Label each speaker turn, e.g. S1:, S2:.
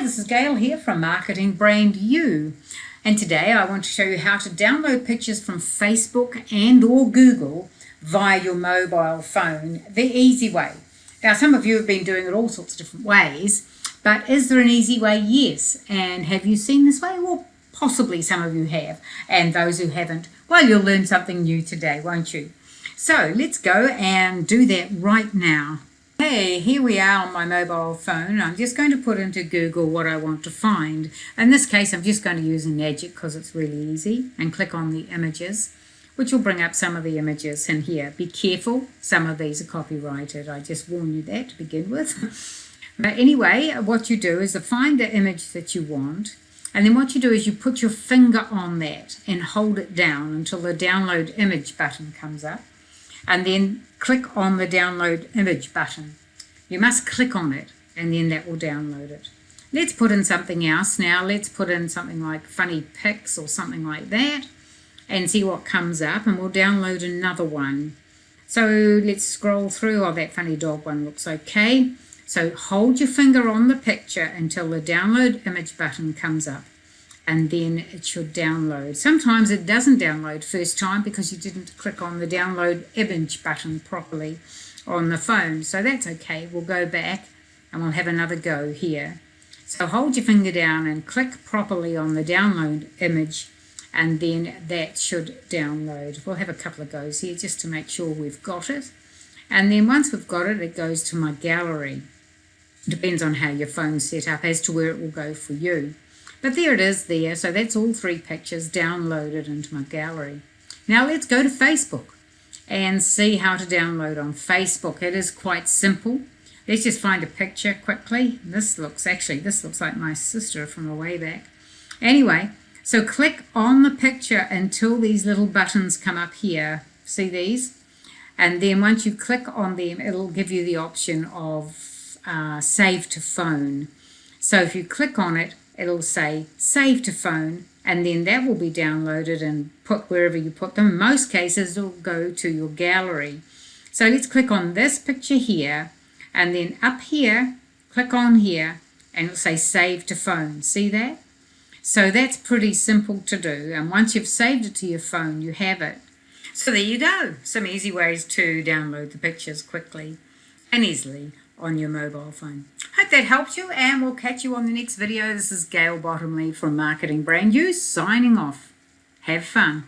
S1: this is Gail here from Marketing Brand You, and today I want to show you how to download pictures from Facebook and or Google via your mobile phone the easy way. Now some of you have been doing it all sorts of different ways, but is there an easy way? Yes. And have you seen this way? Well, possibly some of you have, and those who haven't, well, you'll learn something new today, won't you? So let's go and do that right now. Hey, here we are on my mobile phone. I'm just going to put into Google what I want to find. In this case, I'm just going to use Enagic because it's really easy, and click on the images, which will bring up some of the images in here. Be careful, some of these are copyrighted. I just warn you that to begin with. But anyway, what you do is to find the image that you want, and then what you do is you put your finger on that and hold it down until the download image button comes up. And then click on the download image button. You must click on it and then that will download it. Let's put in something else now. Let's put in something like funny pics or something like that and see what comes up, and we'll download another one. So let's scroll through. Oh, that funny dog one looks okay. So hold your finger on the picture until the download image button comes up, and then it should download. Sometimes it doesn't download first time because you didn't click on the download image button properly on the phone. So that's okay. We'll go back and we'll have another go here. So hold your finger down and click properly on the download image, and then that should download. We'll have a couple of goes here just to make sure we've got it. And then once we've got it, it goes to my gallery. Depends on how your phone's set up as to where it will go for you. But there it is there, so that's all three pictures downloaded into my gallery. Now let's go to Facebook and see how to download on Facebook. It is quite simple. Let's just find a picture quickly. This looks like my sister from a way back. Anyway, so click on the picture until these little buttons come up here. See these? And then once you click on them, it'll give you the option of save to phone. So if you click on it, it'll say save to phone, and then that will be downloaded and put wherever you put them. In most cases, it'll go to your gallery. So let's click on this picture here, and then up here, click on here, and it'll say save to phone. See that? So that's pretty simple to do, and once you've saved it to your phone, you have it. So there you go. Some easy ways to download the pictures quickly and easily on your mobile phone. Hope that helped you, and we'll catch you on the next video. This is Gail Bottomley from Marketing Brand You signing off. Have fun.